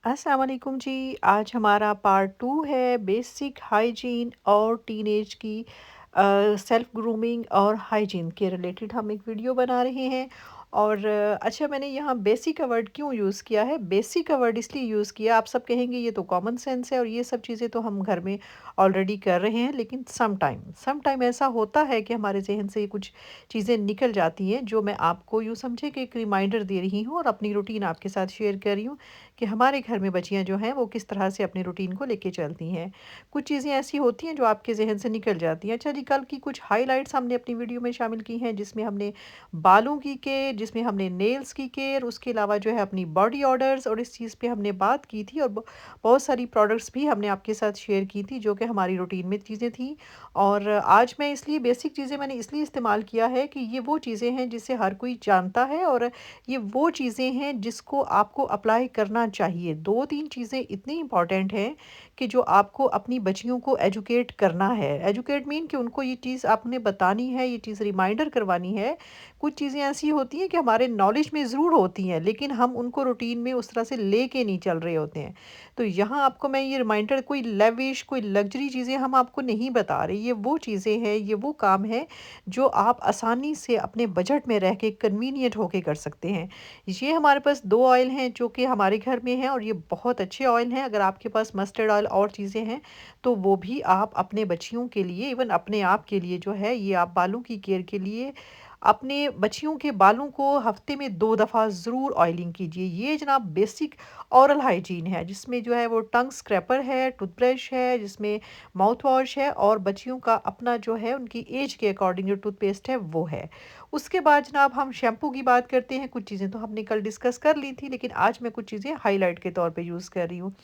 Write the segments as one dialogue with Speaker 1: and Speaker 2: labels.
Speaker 1: अस्सलाम वालेकुम जी। आज हमारा पार्ट 2 है बेसिक हाइजीन और टीनेज की सेल्फ ग्रूमिंग और हाइजीन के रिलेटेड हम एक वीडियो बना रहे हैं। और अच्छा, मैंने यहाँ बेसिक का वर्ड क्यों यूज़ किया है? बेसिक का वर्ड इसलिए यूज़ किया, आप सब कहेंगे ये तो कॉमन सेंस है और ये सब चीज़ें तो हम घर में ऑलरेडी कर रहे हैं, लेकिन सम टाइम ऐसा होता है कि हमारे जहन से कुछ चीज़ें निकल जाती हैं जो मैं आपको यूँ समझे कि एक रिमाइंडर दे रही हूँ और अपनी रूटीन आपके साथ शेयर कर रही हूँ कि हमारे घर में बच्चियाँ जो हैं वो किस तरह से अपनी रूटीन को लेके चलती हैं। कुछ चीज़ें ऐसी होती हैं जो आपके ज़हन से निकल जाती हैं। अच्छा जी, कल की कुछ हाइलाइट्स हमने अपनी वीडियो में शामिल की हैं, जिसमें हमने बालों की केयर, जिसमें हमने नेल्स की केयर, उसके अलावा जो है अपनी बॉडी ऑर्डर्स, और इस चीज़ पे हमने बात की थी। और बहुत सारी प्रोडक्ट्स भी हमने आपके साथ शेयर की थी जो कि हमारी रूटीन में चीज़ें थी। और आज मैं इसलिए बेसिक चीज़ें मैंने इसलिए इस्तेमाल किया है कि ये वो चीज़ें हैं जिसे हर कोई जानता है, और ये वो चीज़ें हैं जिसको आपको अप्लाई करना चाहिए। 2-3 चीज़ें इतनी इम्पॉर्टेंट हैं कि जो आपको अपनी बच्चियों को एजुकेट करना है। एजुकेट मीन कि उनको ये चीज़ आपने बतानी है, ये चीज़ रिमाइंडर करवानी है। कुछ चीज़ें ऐसी होती हैं कि हमारे नॉलेज में ज़रूर होती हैं, लेकिन हम उनको रूटीन में उस तरह से लेके नहीं चल रहे होते हैं। तो यहाँ आपको मैं ये रिमाइंडर, कोई लेविश, कोई लग्ज़री चीज़ें हम आपको नहीं बता रहे। ये वो चीज़ें हैं, ये वो काम है जो आप आसानी से अपने बजट में रह के कन्वीनिएंट होके कर सकते हैं। ये हमारे पास 2 ऑयल हैं जो कि हमारे घर में हैं, और ये बहुत अच्छे ऑयल हैं। अगर आपके पास मस्टर्ड ऑयल और चीज़ें हैं तो वो भी आप अपने बच्चियों के लिए, इवन अपने आप के लिए जो है, ये आप बालों की केयर के लिए अपने बच्चियों के बालों को हफ्ते में 2 दफ़ा ज़रूर ऑयलिंग कीजिए। ये जनाब बेसिक ओरल हाइजीन है, जिसमें जो है वो टंग स्क्रैपर है, टूथब्रश है, जिसमें माउथ वॉश है, और बच्चियों का अपना जो है उनकी एज के अकॉर्डिंग जो टूथपेस्ट है वो है। उसके बाद जनाब हम शैम्पू की बात करते हैं। कुछ चीज़ें तो हमने कल डिस्कस कर ली थी, लेकिन आज मैं कुछ चीज़ें हाइलाइट के तौर पे यूज़ कर रही हूँ।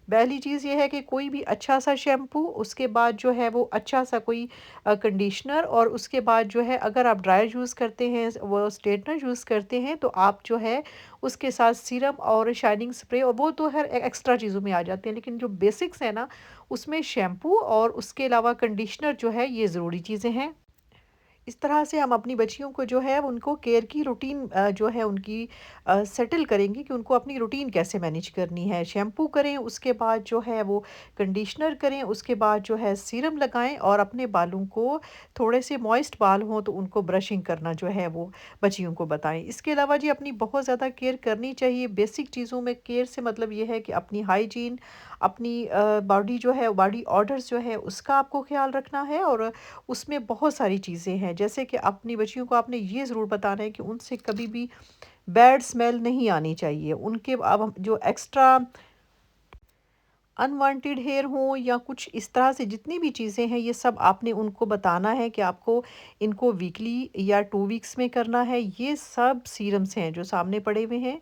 Speaker 1: पहली चीज़ ये है कि कोई भी अच्छा सा शैम्पू, उसके बाद जो है वो अच्छा सा कोई कंडीशनर, और उसके बाद जो है अगर आप ड्रायर यूज़ करते हैं, वो स्ट्रेटनर यूज़ करते हैं, तो आप जो है उसके साथ सीरम और शाइनिंग स्प्रे, और वो तो हर एक्स्ट्रा चीज़ों में आ जाते हैं, लेकिन जो बेसिक्स है ना, उसमें शैम्पू और उसके अलावा कंडीशनर जो है ये ज़रूरी चीज़ें हैं। इस तरह से हम अपनी बच्चियों को जो है उनको केयर की रूटीन जो है उनकी सेटल करेंगे कि उनको अपनी रूटीन कैसे मैनेज करनी है। शैम्पू करें, उसके बाद जो है वो कंडीशनर करें, उसके बाद जो है सीरम लगाएं, और अपने बालों को थोड़े से मॉइस्ट बाल हों तो उनको ब्रशिंग करना जो है वो बच्चियों को बताएं। इसके अलावा जी अपनी बहुत ज़्यादा केयर करनी चाहिए। बेसिक चीज़ों में केयर से मतलब ये है कि अपनी हाइजीन, अपनी बॉडी जो है, बॉडी ऑर्डर्स जो है उसका आपको ख्याल रखना है। और उसमें बहुत सारी चीज़ें हैं, जैसे कि अपनी बच्चियों को आपने ये ज़रूर बताना है कि उनसे कभी भी बैड स्मेल नहीं आनी चाहिए। उनके अब हम जो एक्स्ट्रा अनवांटेड हेयर हो या कुछ इस तरह से जितनी भी चीज़ें हैं, ये सब आपने उनको बताना है कि आपको इनको वीकली या 2 वीक्स में करना है। ये सब सीरम्स हैं जो सामने पड़े हुए हैं,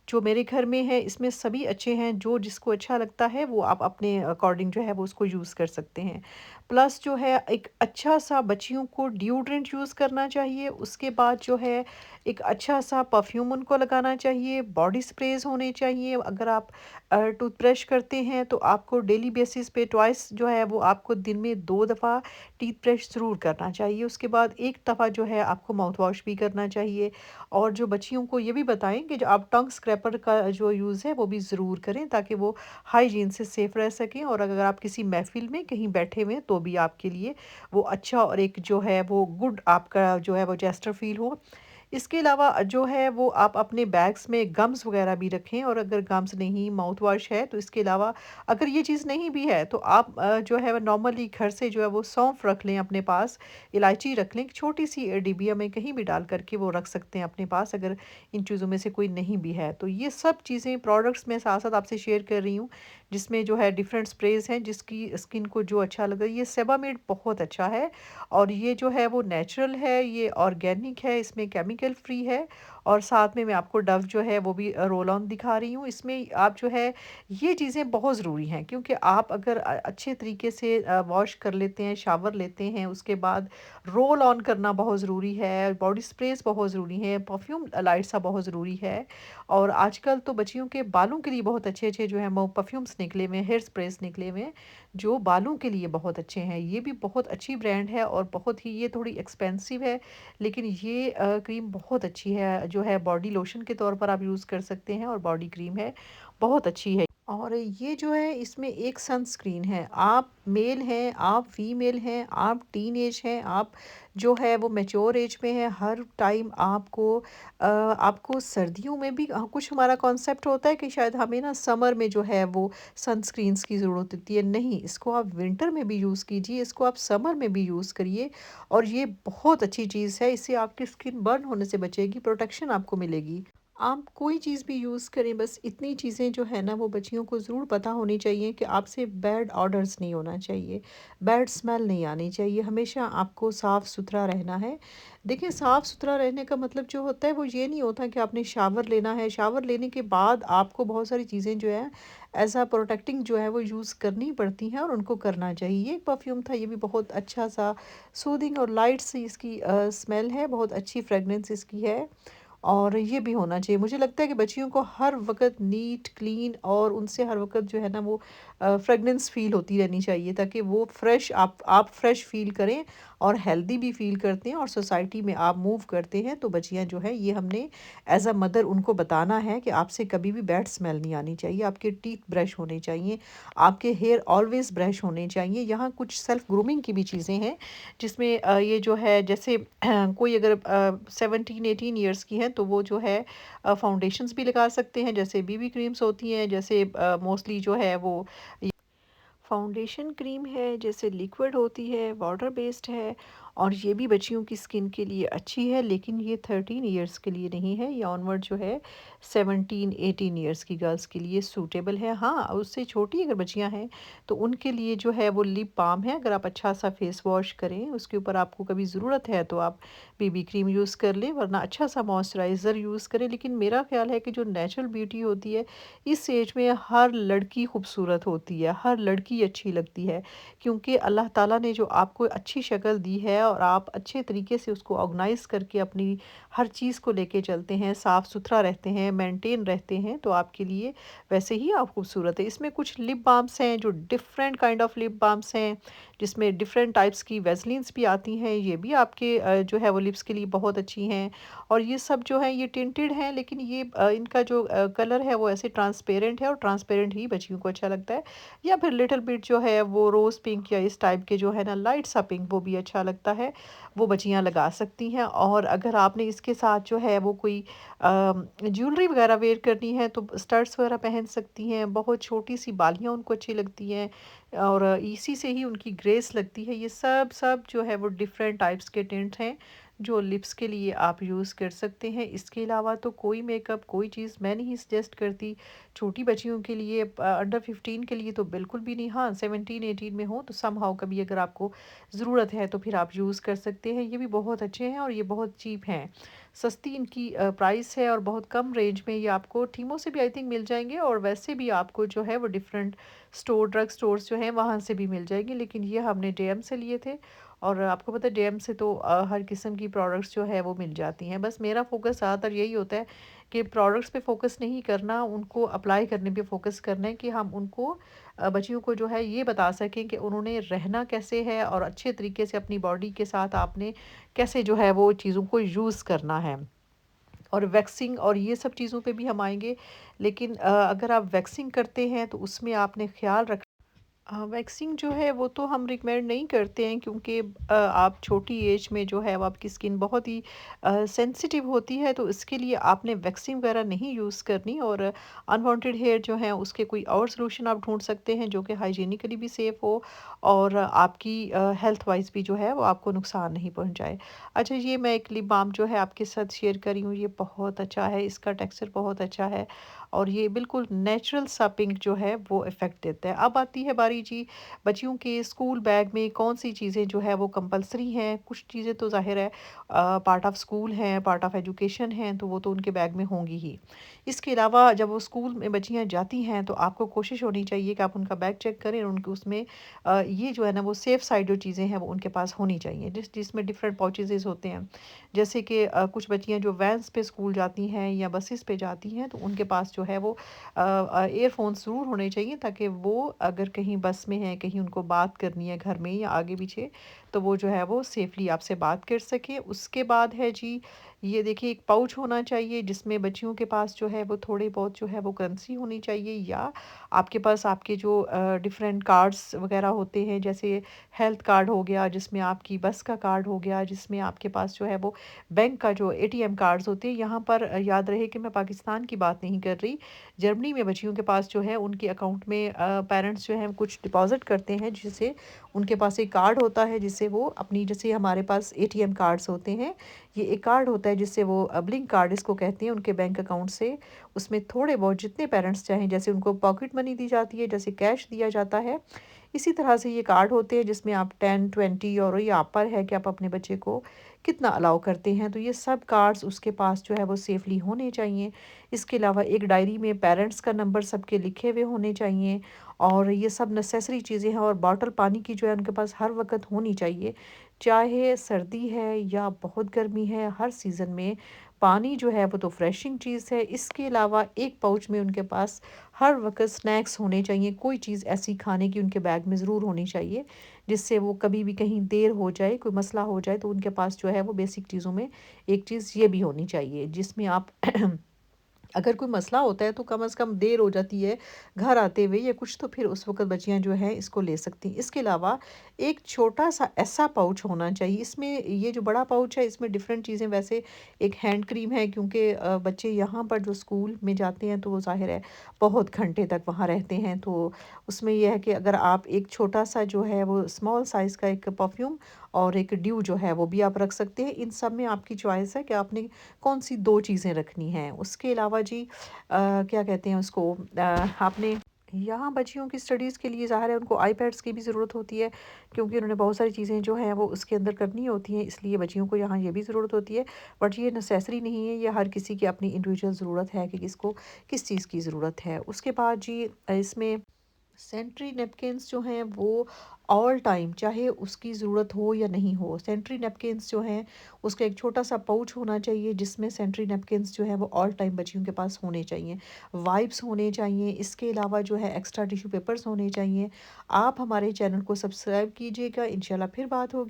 Speaker 1: जो मेरे घर में है, इसमें सभी अच्छे हैं। जो जिसको अच्छा लगता है वो आप अपने अकॉर्डिंग जो है वो उसको यूज़ कर सकते हैं। प्लस जो है एक अच्छा सा बच्चियों को डिओड्रेंट यूज़ करना चाहिए। उसके बाद जो है एक अच्छा सा परफ्यूम उनको लगाना चाहिए। बॉडी स्प्रेज़ होने चाहिए। अगर आप टूथब्रश करते हैं तो आपको डेली बेसिस पे ट्वाइस जो है वो आपको दिन में 2 दफ़ा टीथ ब्रश ज़रूर करना चाहिए। उसके बाद 1 दफ़ा जो है आपको माउथ वॉश भी करना चाहिए। और जो बच्चियों को ये भी बताएं कि जो आप टंग स्क्रैपर का जो यूज़ है वो भी ज़रूर करें, ताकि वो हाइजीन से सेफ रह सकें। और अगर आप किसी महफिल में कहीं बैठे हुए हैं तो भी आपके लिए वो अच्छा, और एक जो है वो गुड आपका जो है वो जेस्टर फील हो। इसके अलावा जो है वो आप अपने बैग्स में गम्स वगैरह भी रखें, और अगर गम्स नहीं, माउथ वॉश है, तो इसके अलावा अगर ये चीज़ नहीं भी है तो आप जो है वो नॉर्मली घर से जो है वो सौंफ रख लें अपने पास, इलायची रख लें, एक छोटी सी डिबिया में कहीं भी डाल करके वो रख सकते हैं अपने पास, अगर इन चीज़ों में से कोई नहीं भी है। तो ये सब चीज़ें प्रोडक्ट्स मैं साथ साथ आपसे शेयर कर रही हूँ, जिसमें जो है डिफरेंट स्प्रेज हैं, जिसकी स्किन को जो अच्छा लगे। ये सेबामेड बहुत अच्छा है, और ये जो है वो नेचुरल है, ये ऑर्गेनिक है, इसमें केमिकल फ्री है। और साथ में मैं आपको डव जो है वो भी रोल ऑन दिखा रही हूँ। इसमें आप जो है ये चीज़ें बहुत ज़रूरी हैं, क्योंकि आप अगर अच्छे तरीके से वॉश कर लेते हैं, शावर लेते हैं, उसके बाद रोल ऑन करना बहुत ज़रूरी है, बॉडी स्प्रेस बहुत ज़रूरी है, परफ्यूम लाइट सा बहुत ज़रूरी है। और आजकल तो बच्चियों के बालों के लिए बहुत अच्छे अच्छे जो है वो परफ्यूम्स निकले हुए हैं, हेयर स्प्रेस निकले हुए हैं, जो बालों के लिए बहुत अच्छे हैं। ये भी बहुत अच्छी ब्रांड है, और बहुत ही, ये थोड़ी एक्सपेंसिव है, लेकिन ये क्रीम बहुत अच्छी है, जो है बॉडी लोशन के तौर पर आप यूज़ कर सकते हैं, और बॉडी क्रीम है, बहुत अच्छी है। और ये जो है इसमें एक सनस्क्रीन है। आप मेल हैं, आप फीमेल हैं, आप टीनेज हैं, आप जो है वो मैच्योर एज में हैं, हर टाइम आपको सर्दियों में भी कुछ हमारा कॉन्सेप्ट होता है कि शायद हमें ना समर में जो है वो सनस्क्रीन्स की ज़रूरत होती है। नहीं, इसको आप विंटर में भी यूज़ कीजिए, इसको आप समर में भी यूज़ करिए और ये बहुत अच्छी चीज़ है। इससे आपकी स्किन बर्न होने से बचेगी, प्रोटेक्शन आपको मिलेगी। आप कोई चीज़ भी यूज़ करें, बस इतनी चीज़ें जो है ना वो बच्चियों को ज़रूर पता होनी चाहिए कि आपसे बैड ऑडर्स नहीं होना चाहिए, बैड स्मेल नहीं आनी चाहिए, हमेशा आपको साफ़ सुथरा रहना है। देखिए, साफ़ सुथरा रहने का मतलब जो होता है वो ये नहीं होता कि आपने शावर लेना है, शावर लेने के बाद आपको बहुत सारी चीज़ें जो है एज अ प्रोटेक्टिंग जो है वो यूज़ करनी पड़ती हैं और उनको करना चाहिए। ये एक परफ्यूम था, ये भी बहुत अच्छा सा सूदिंग और लाइट सी इसकी स्मेल है, बहुत अच्छी फ्रेगनेंस इसकी है। और ये भी होना चाहिए। मुझे लगता है कि बच्चियों को हर वक़्त नीट, क्लीन और उनसे हर वक़्त जो है ना वो फ्रेगनेंस फ़ील होती रहनी चाहिए, ताकि वो फ्रेश आप फ्रेश फ़ील करें और हेल्दी भी फ़ील करते हैं और सोसाइटी में आप मूव करते हैं। तो बच्चियाँ जो हैं ये हमने एज़ अ मदर उनको बताना है कि आपसे कभी भी बैड स्मेल नहीं आनी चाहिए, आपके टीथ ब्रश होने चाहिए, आपके हेयर ऑलवेज़ ब्रश होने चाहिए। यहाँ कुछ सेल्फ ग्रूमिंग की भी चीज़ें हैं जिसमें ये जो है जैसे कोई अगर 17-18 ईयर्स की हैं तो वो जो है फाउंडेशंस भी लगा सकते हैं, जैसे बीबी क्रीम्स होती हैं, जैसे मोस्टली जो है वो फाउंडेशन क्रीम है, जैसे लिक्विड होती है, वाटर बेस्ड है और ये भी बच्चियों की स्किन के लिए अच्छी है, लेकिन ये 13 इयर्स के लिए नहीं है, ये ऑनवर्ड जो है 17-18 इयर्स की गर्ल्स के लिए सूटेबल है। हाँ, उससे छोटी अगर बच्चियां हैं तो उनके लिए जो है वो लिप बाम है। अगर आप अच्छा सा फेस वॉश करें, उसके ऊपर आपको कभी ज़रूरत है तो आप बेबी क्रीम यूज़ कर लें, वरना अच्छा सा मॉइस्चराइज़र यूज़ करें। लेकिन मेरा ख्याल है कि जो नेचुरल ब्यूटी होती है, इस एज में हर लड़की खूबसूरत होती है, हर लड़की अच्छी लगती है, क्योंकि अल्लाह ताला ने जो आपको अच्छी शक्ल दी है और आप अच्छे तरीके से उसको ऑर्गेनाइज़ करके अपनी हर चीज़ को लेके चलते हैं, साफ़ सुथरा रहते हैं, मेंटेन रहते हैं, तो आपके लिए वैसे ही आप खूबसूरत है। इसमें कुछ लिप बाम्स हैं जो different kind of lip balms हैं, जिसमें डिफरेंट टाइप्स की वैसलीन्स भी आती हैं, ये भी आपके जो है वो लिप्स के लिए बहुत अच्छी हैं। और ये सब जो है ये टिंटेड हैं, लेकिन ये इनका जो कलर है वो ऐसे ट्रांसपेरेंट है और ट्रांसपेरेंट ही बच्चियों को अच्छा लगता है। या फिर लिटिल बिट जो है वो रोज़ पिंक या इस टाइप के जो है ना लाइट सा पिंक, वो भी अच्छा लगता है, वो बच्चियाँ लगा सकती हैं। और अगर आपने इसके साथ जो है वो कोई ज्वेलरी वगैरह वेयर करनी है तो स्टड्स वगैरह पहन सकती हैं, बहुत छोटी सी बालियाँ उनको अच्छी लगती हैं और इसी से ही उनकी ग्रेस लगती है। ये सब सब जो है वो डिफरेंट टाइप्स के टिंट हैं जो लिप्स के लिए आप यूज़ कर सकते हैं। इसके अलावा तो कोई मेकअप, कोई चीज़ मैं नहीं सजेस्ट करती छोटी बच्चियों के लिए, अंडर 15 के लिए तो बिल्कुल भी नहीं। हाँ, 17-18 में हो तो समहाउ कभी अगर आपको ज़रूरत है तो फिर आप यूज़ कर सकते हैं। ये भी बहुत अच्छे हैं और ये बहुत चीप हैं, सस्ती इनकी प्राइस है और बहुत कम रेंज में ये आपको टीमों से भी आई थिंक मिल जाएंगे और वैसे भी आपको जो है वो डिफरेंट ड्रग स्टोर्स जो हैं वहाँ से भी मिल जाएंगे। लेकिन ये हमने डीएम से लिए थे और आपको पता है डीएम से तो हर किस्म की प्रोडक्ट्स जो है वो मिल जाती हैं। बस मेरा फोकस ज़्यादातर यही होता है कि प्रोडक्ट्स पे फोकस नहीं करना, उनको अप्लाई करने पे फोकस करना है कि हम उनको बच्चियों को जो है ये बता सकें कि उन्होंने रहना कैसे है और अच्छे तरीके से अपनी बॉडी के साथ आपने कैसे जो है वो चीज़ों को यूज़ करना है। और वैक्सिंग और ये सब चीज़ों पे भी हम आएंगे, लेकिन अगर आप वैक्सिंग करते हैं तो उसमें आपने ख्याल रख वैक्सिंग जो है वो तो हम रिकमेंड नहीं करते हैं, क्योंकि आप छोटी एज में जो है वो आपकी स्किन बहुत ही सेंसिटिव होती है, तो इसके लिए आपने वैक्सिंग वगैरह नहीं यूज़ करनी। और अनवांटेड हेयर जो है उसके कोई और सॉल्यूशन आप ढूंढ सकते हैं जो कि हाइजीनिकली भी सेफ़ हो और आपकी हेल्थ वाइज भी जो है वो आपको नुकसान नहीं पहुंचाए। अच्छा, ये मैं एक लिप बाम जो है आपके साथ शेयर करी हूँ, ये बहुत अच्छा है, इसका टेक्सचर बहुत अच्छा है और ये बिल्कुल नेचुरल सा पिंक जो है वो इफ़ेक्ट देता है। अब आती है बारी जी बच्चियों के स्कूल बैग में कौन सी चीज़ें जो है वो कंपलसरी हैं। कुछ चीज़ें तो ज़ाहिर है पार्ट ऑफ स्कूल हैं, पार्ट ऑफ एजुकेशन हैं, तो वो तो उनके बैग में होंगी ही। इसके अलावा जब वो स्कूल में बच्चियाँ जाती हैं तो आपको कोशिश होनी चाहिए कि आप उनका बैग चेक करें और उनके उसमें ये जो है ना वो सेफ़ साइड जो चीज़ें हैं वो उनके पास होनी चाहिए, जिसमें डिफरेंट पाउचेज़ होते हैं। जैसे कि कुछ बच्चियाँ जो वैन्स पे स्कूल जाती हैं या बसेस पे जाती हैं तो उनके पास जो है वो ईयरफोन्स ज़रूर होने चाहिए, ताकि वो अगर कहीं बस में हैं, कहीं उनको बात करनी है घर में या आगे पीछे, तो वो जो है वो सेफ़ली आपसे बात कर सके। उसके बाद है जी, ये देखिए एक पाउच होना चाहिए जिसमें बच्चियों के पास जो है वो थोड़े बहुत जो है वो करेंसी होनी चाहिए, या आपके पास आपके जो डिफरेंट कार्ड्स वग़ैरह होते हैं, जैसे हेल्थ कार्ड हो गया, जिसमें आपकी बस का कार्ड हो गया, जिसमें आपके पास जो है वो बैंक का जो एटीएम कार्ड्स होते हैं। यहाँ पर याद रहे कि मैं पाकिस्तान की बात नहीं कर रही। जर्मनी में बच्चियों के पास जो है उनके अकाउंट में पेरेंट्स जो हैं कुछ डिपॉज़िट करते हैं, जिससे उनके पास एक कार्ड होता है जिससे वो अपनी, जैसे हमारे पास एटीएम कार्ड्स होते हैं, ये एक कार्ड होता है जिससे वो ब्लिंक कार्ड इसको कहते हैं, उनके बैंक अकाउंट से उसमें थोड़े बहुत जितने पेरेंट्स चाहें, जैसे उनको पॉकेट मनी दी जाती है, जैसे कैश दिया जाता है, इसी तरह से ये कार्ड होते हैं जिसमें आप 10, 20 और ये आप पर है कि आप अपने बच्चे को कितना अलाउ करते हैं। तो ये सब कार्ड्स उसके पास जो है वो सेफली होने चाहिए। इसके अलावा एक डायरी में पेरेंट्स का नंबर सबके लिखे हुए होने चाहिए, और ये सब नेसेसरी चीज़ें हैं। और बॉटल पानी की जो है उनके पास हर वक्त होनी चाहिए, चाहे सर्दी है या बहुत गर्मी है, हर सीज़न में पानी जो है वो तो फ्रेशिंग चीज़ है। इसके अलावा एक पाउच में उनके पास हर वक्त स्नैक्स होने चाहिए, कोई चीज़ ऐसी खाने की उनके बैग में ज़रूर होनी चाहिए, जिससे वो कभी भी कहीं देर हो जाए, कोई मसला हो जाए, तो उनके पास जो है वो बेसिक चीज़ों में एक चीज़ ये भी होनी चाहिए, जिसमें आप अगर कोई मसला होता है तो कम से कम देर हो जाती है घर आते हुए या कुछ, तो फिर उस वक़्त बच्चियाँ जो हैं इसको ले सकती हैं। इसके अलावा एक छोटा-सा ऐसा पाउच होना चाहिए, इसमें ये जो बड़ा पाउच है इसमें डिफ़रेंट चीज़ें, वैसे एक हैंड क्रीम है, क्योंकि बच्चे यहाँ पर जो स्कूल में जाते हैं तो वो ज़ाहिर है बहुत घंटे तक वहाँ रहते हैं, तो उसमें ये है कि अगर आप एक छोटा-सा जो है वो स्मॉल साइज़ का एक परफ्यूम और एक ड्यू जो है वो भी आप रख सकते हैं। इन सब में आपकी चॉइस है कि आपने कौन-सी 2 चीज़ें रखनी हैं। उसके अलावा जी क्या कहते हैं उसको, आपने यहाँ बच्चियों की स्टडीज़ के लिए ज़ाहिर है उनको आईपैड्स की भी ज़रूरत होती है, क्योंकि उन्होंने बहुत सारी चीज़ें जो हैं वो उसके अंदर करनी होती हैं, इसलिए बच्चियों को यहाँ ये भी ज़रूरत होती है। बट ये नेसेसरी नहीं है, ये हर किसी की अपनी इंडिविजुअल ज़रूरत है कि किसको किस चीज़ की ज़रूरत है। उसके बाद जी इसमें सैनिटरी नैपकिन्स जो हैं वो ऑल टाइम, चाहे उसकी ज़रूरत हो या नहीं हो, सैनिटरी नैपकिन्स जो हैं उसका एक छोटा सा पाउच होना चाहिए, जिसमें सैनिटरी नैपकिन्स जो हैं वो ऑल टाइम बच्चियों के पास होने चाहिए। वाइप्स होने चाहिए, इसके अलावा जो है एक्स्ट्रा टिश्यू पेपर्स होने चाहिए। आप हमारे चैनल को सब्सक्राइब कीजिएगा, इंशाल्लाह फिर बात होगी।